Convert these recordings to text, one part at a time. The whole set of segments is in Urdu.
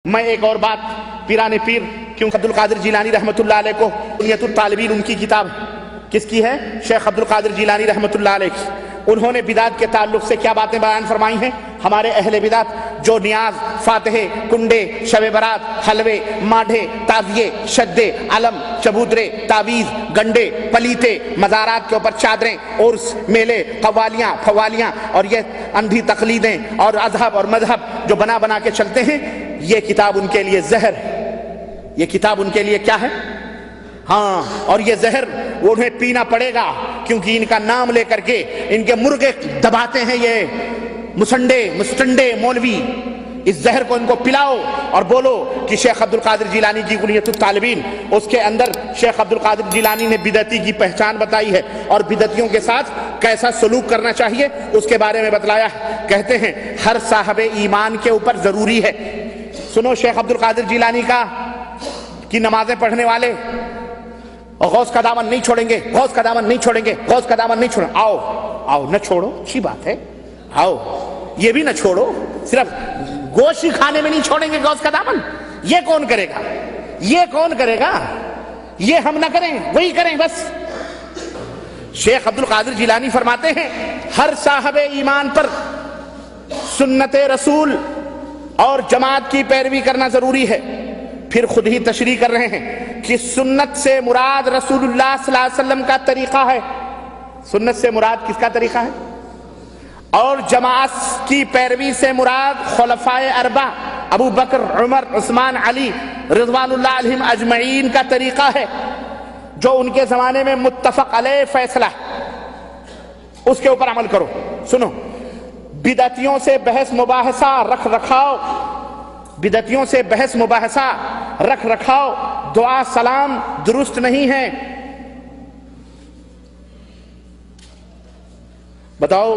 میں ایک اور بات پیران پیر کیونکہ عبد القادر جیلانی رحمۃ اللہ علیہ کو بنیۃ الطالبین ان کی کتاب کس کی ہے؟ شیخ عبد القادر جیلانی رحمۃ اللہ علیہ کی۔ انہوں نے بدعت کے تعلق سے کیا باتیں بیان فرمائی ہیں؟ ہمارے اہل بدعت جو نیاز، فاتحے، کنڈے، شب برات، حلوے، ماڈھے، تعزیے، شدے، علم، چبوترے، تعویذ، گنڈے، پلیتے، مزارات کے اوپر چادریں، عرس، میلے، قوالیاں، فوالیاں اور یہ اندھی تقلیدیں اور اذہب اور مذہب جو بنا بنا کے چلتے ہیں، یہ کتاب ان کے لیے زہر ہے۔ یہ کتاب ان کے لیے کیا ہے؟ ہاں، اور یہ زہر انہیں پینا پڑے گا، کیونکہ ان کا نام لے کر کے ان کے مرغے دباتے ہیں یہ مستنڈے مولوی۔ اس زہر کو ان کو پلاؤ اور بولو کہ شیخ عبد القادر جیلانی کی بنیۃ الطالبین، اس کے اندر شیخ عبد القادر جیلانی نے بدعتی کی پہچان بتائی ہے اور بدعتیوں کے ساتھ کیسا سلوک کرنا چاہیے اس کے بارے میں بتلایا ہے۔ کہتے ہیں ہر صاحب ایمان کے اوپر ضروری ہے۔ سنو، شیخ عبد القادر جیلانی کی نمازیں پڑھنے والے غوث کا دامن نہیں چھوڑیں گے، غوث کا دامن نہیں چھوڑیں گے، غوث کا دامن نہیں چھوڑیں۔ آؤ نہ چھوڑو، اچھی بات ہے، آؤ یہ بھی نہ چھوڑو، صرف گوشت کھانے میں نہیں چھوڑیں گے غوث کا دامن۔ یہ کون کرے گا؟ یہ کون کرے گا؟ یہ ہم نہ کریں، وہی کریں بس۔ شیخ عبد القادر جیلانی فرماتے ہیں ہر صاحب ایمان پر سنت رسول اور جماعت کی پیروی کرنا ضروری ہے۔ پھر خود ہی تشریح کر رہے ہیں کہ سنت سے مراد رسول اللہ صلی اللہ علیہ وسلم کا طریقہ ہے۔ سنت سے مراد کس کا طریقہ ہے؟ اور جماعت کی پیروی سے مراد خلفائے اربعہ ابو بکر، عمر، عثمان، علی رضوان اللہ علیہم اجمعین کا طریقہ ہے، جو ان کے زمانے میں متفق علیہ فیصلہ اس کے اوپر عمل کرو۔ سنو، بدعتیوں سے بحث مباحثہ رکھ رکھاؤ، بدعتیوں سے بحث مباحثہ رکھ رکھاؤ، دعا سلام درست نہیں ہے۔ بتاؤ،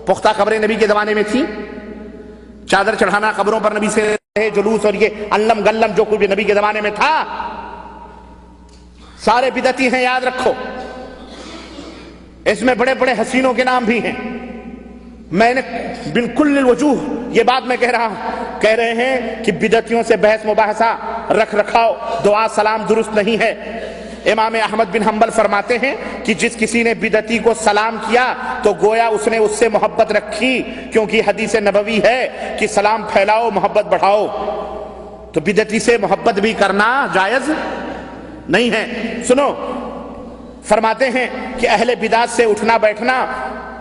پختہ قبریں نبی کے زمانے میں تھی؟ چادر چڑھانا قبروں پر نبی سے جلوس اور یہ علم گلم جو کچھ بھی نبی کے زمانے میں تھا، سارے بدعتی ہیں، یاد رکھو۔ اس میں بڑے بڑے حسینوں کے نام بھی ہیں۔ میں نے بالکل الوجوہ یہ بات میں کہہ رہا ہوں، کہہ رہے ہیں کہ بدعتیوں سے بحث مباحثہ رکھ رکھاؤ، دعا سلام درست نہیں ہے۔ امام احمد بن حنبل فرماتے ہیں کہ جس کسی نے بدعتی کو سلام کیا تو گویا اس نے اس سے محبت رکھی، کیونکہ حدیث نبوی ہے کہ سلام پھیلاؤ محبت بڑھاؤ۔ تو بدعتی سے محبت بھی کرنا جائز نہیں ہے۔ سنو، فرماتے ہیں کہ اہل بدعت سے اٹھنا بیٹھنا،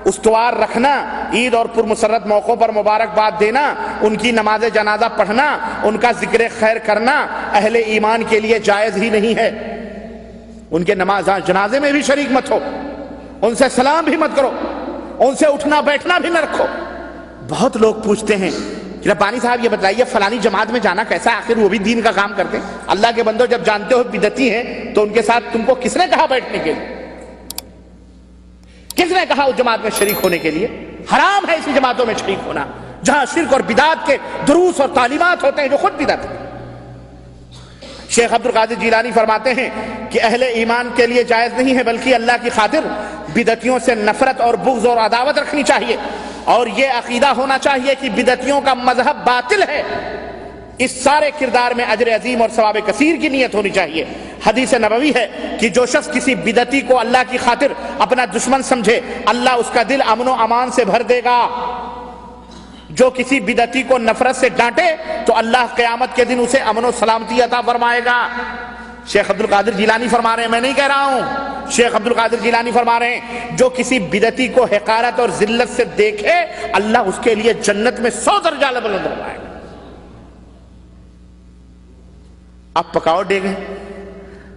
استوار رکھنا، عید اور پرمسرت موقعوں پر مبارکباد دینا، ان کی نماز جنازہ پڑھنا، ان کا ذکر خیر کرنا اہل ایمان کے لیے جائز ہی نہیں ہے۔ ان کے نماز جنازے میں بھی شریک مت ہو، ان سے سلام بھی مت کرو، ان سے اٹھنا بیٹھنا بھی نہ رکھو۔ بہت لوگ پوچھتے ہیں کہ ربانی صاحب یہ بتائیے فلانی جماعت میں جانا کیسا؟ آخر وہ بھی دین کا کام کرتے ہیں۔ اللہ کے بندو، جب جانتے ہو بدعتی ہیں تو ان کے ساتھ تم کو کس نے کہا بیٹھنے کے لیے؟ کس نے کہا اس جماعت میں شریک ہونے کے لیے؟ حرام ہے اسی جماعتوں میں شریک ہونا جہاں شرک اور بدعت کے دروس اور تعلیمات ہوتے ہیں جو خود بدعت ہے۔ شیخ عبد القادر جیلانی فرماتے ہیں کہ اہل ایمان کے لیے جائز نہیں ہے، بلکہ اللہ کی خاطر بدعتیوں سے نفرت اور بغض اور عداوت رکھنی چاہیے، اور یہ عقیدہ ہونا چاہیے کہ بدعتیوں کا مذہب باطل ہے۔ اس سارے کردار میں اجر عظیم اور ثواب کثیر کی نیت ہونی چاہیے۔ حدیث نبوی ہے کہ جو شخص کسی بدعتی کو اللہ کی خاطر اپنا دشمن سمجھے، اللہ اس کا دل امن و امان سے بھر دے گا۔ جو کسی بدعتی کو نفرت سے ڈانٹے تو اللہ قیامت کے دن اسے امن و سلامتی عطا فرمائے گا۔ شیخ عبد القادر جیلانی فرما رہے ہیں، میں نہیں کہہ رہا ہوں، شیخ عبد القادر جیلانی فرما رہے ہیں جو کسی بدعتی کو حقارت اور ذلت سے دیکھے، اللہ اس کے لیے جنت میں 100 درجہ بلند فرمائے گا۔ اب پکاؤ ڈیگیں،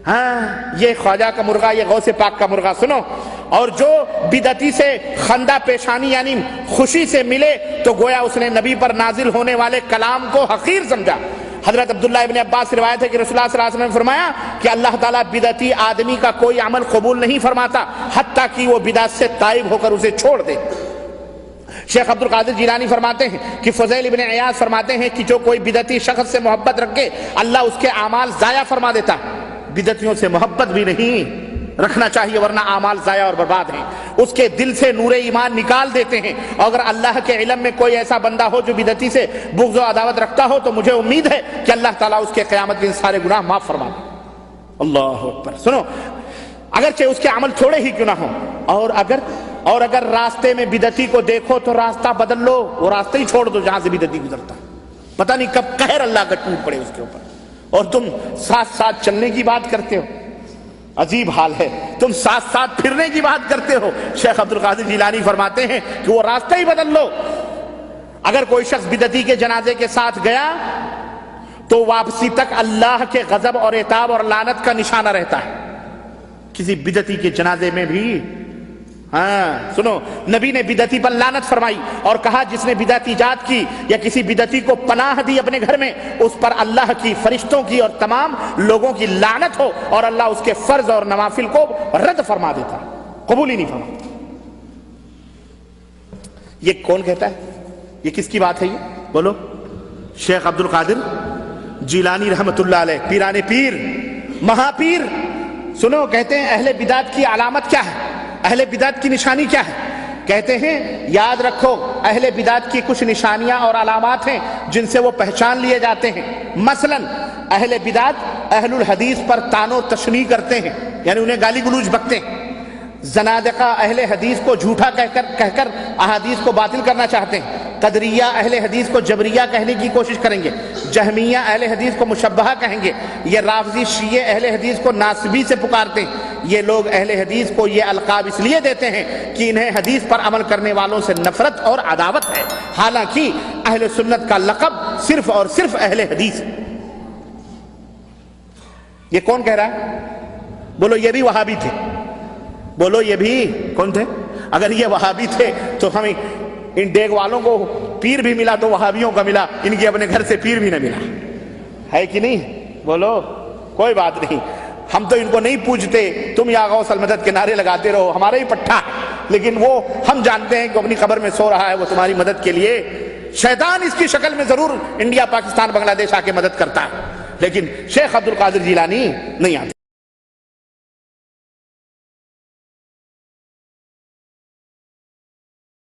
ہاں یہ خواجہ کا مرغا، یہ غوث پاک کا مرغا۔ سنو، اور جو بدعتی سے خندہ پیشانی یعنی خوشی سے ملے تو گویا اس نے نبی پر نازل ہونے والے کلام کو حقیر سمجھا۔ حضرت عبداللہ ابن عباس سے روایت ہے کہ رسول اللہ صلی اللہ علیہ وسلم نے فرمایا کہ اللہ تعالیٰ بدعتی آدمی کا کوئی عمل قبول نہیں فرماتا حتیٰ کہ وہ بدعت سے تائب ہو کر اسے چھوڑ دے۔ شیخ عبد القادر جیلانی فرماتے ہیں کہ فضیل ابن عیاض فرماتے ہیں کہ جو کوئی بدعتی شخص سے محبت رکھے اللہ اس کے اعمال ضائع فرما دیتا۔ بدعتیوں سے محبت بھی نہیں رکھنا چاہیے ورنہ اعمال ضائع اور برباد ہیں۔ اس کے دل سے نور ایمان نکال دیتے ہیں. اگر اللہ کے علم میں کوئی ایسا بندہ ہو جو بدعتی سے بغض و عداوت رکھتا ہو تو مجھے امید ہے کہ اللہ تعالیٰ اس کے قیامت کے سارے گناہ معاف فرما دے. اللہ اکبر. سنو، اگرچہ اس کے عمل تھوڑے ہی کیوں نہ ہوں، اور اگر راستے میں بدعتی کو دیکھو تو راستہ بدل لو، وہ راستہ ہی چھوڑ دو جہاں سے بدعتی گزرتا. پتہ نہیں کب قہر اللہ کا ٹوٹ پڑے اس کے اوپر، اور تم ساتھ ساتھ چلنے کی بات کرتے ہو. عجیب حال ہے، تم ساتھ ساتھ پھرنے کی بات کرتے ہو. شیخ عبد القادر جیلانی فرماتے ہیں کہ وہ راستہ ہی بدل لو. اگر کوئی شخص بدعتی کے جنازے کے ساتھ گیا تو واپسی تک اللہ کے غضب اور عتاب اور لعنت کا نشانہ رہتا ہے. کسی بدعتی کے جنازے میں بھی سنو، نبی نے بدعتی پر لعنت فرمائی اور کہا جس نے بدعت ایجاد کی یا کسی بدعتی کو پناہ دی اپنے گھر میں، اس پر اللہ کی، فرشتوں کی اور تمام لوگوں کی لعنت ہو، اور اللہ اس کے فرض اور نوافل کو رد فرما دیتا، قبول ہی نہیں فرماتا. یہ کون کہتا ہے؟ یہ کس کی بات ہے؟ یہ بولو. شیخ عبد القادر جیلانی رحمت اللہ علیہ، پیران پیر، مہا پیر. سنو، کہتے ہیں اہل بدعت کی علامت کیا ہے، اہل بدعت کی نشانی کیا ہے؟ کہتے ہیں یاد رکھو، اہل بدعت کی کچھ نشانیاں اور علامات ہیں جن سے وہ پہچان لیے جاتے ہیں. مثلا اہل بدعت اہل الحدیث پر طعن و تشنیع کرتے ہیں، یعنی انہیں گالی گلوچ بکتے ہیں. زنادقہ اہل حدیث کو جھوٹا کہہ کر احادیث کو باطل کرنا چاہتے ہیں. قدریہ اہل حدیث کو جبریہ کہنے کی کوشش کریں گے. جہمیہ اہل حدیث کو مشبہہ کہیں گے. یہ رافضی شیعہ اہل حدیث کو ناسبی سے پکارتے ہیں. یہ لوگ اہل حدیث کو یہ القاب اس لیے دیتے ہیں کہ انہیں حدیث پر عمل کرنے والوں سے نفرت اور عداوت ہے، حالانکہ اہل سنت کا لقب صرف اور صرف اہل حدیث ہے. یہ کون کہہ رہا ہے؟ بولو یہ بھی وہابی تھے. بولو یہ بھی کون تھے؟ اگر یہ وہابی تھے تو ہمیں ان ڈیگ والوں کو پیر بھی ملا تو وہابیوں کا ملا، ان کی اپنے گھر سے پیر بھی نہ ملا، ہے کہ نہیں؟ بولو. کوئی بات نہیں، ہم تو ان کو نہیں پوجتے. تم یا غوث المدد کے نعرے لگاتے رہو، ہمارا ہی پٹھا ہے، لیکن وہ ہم جانتے ہیں کہ اپنی قبر میں سو رہا ہے، وہ تمہاری مدد کے لیے. شیطان اس کی شکل میں ضرور انڈیا، پاکستان، بنگلہ دیش آ کے مدد کرتا ہے، لیکن شیخ عبد القادر جیلانی نہیں آتے.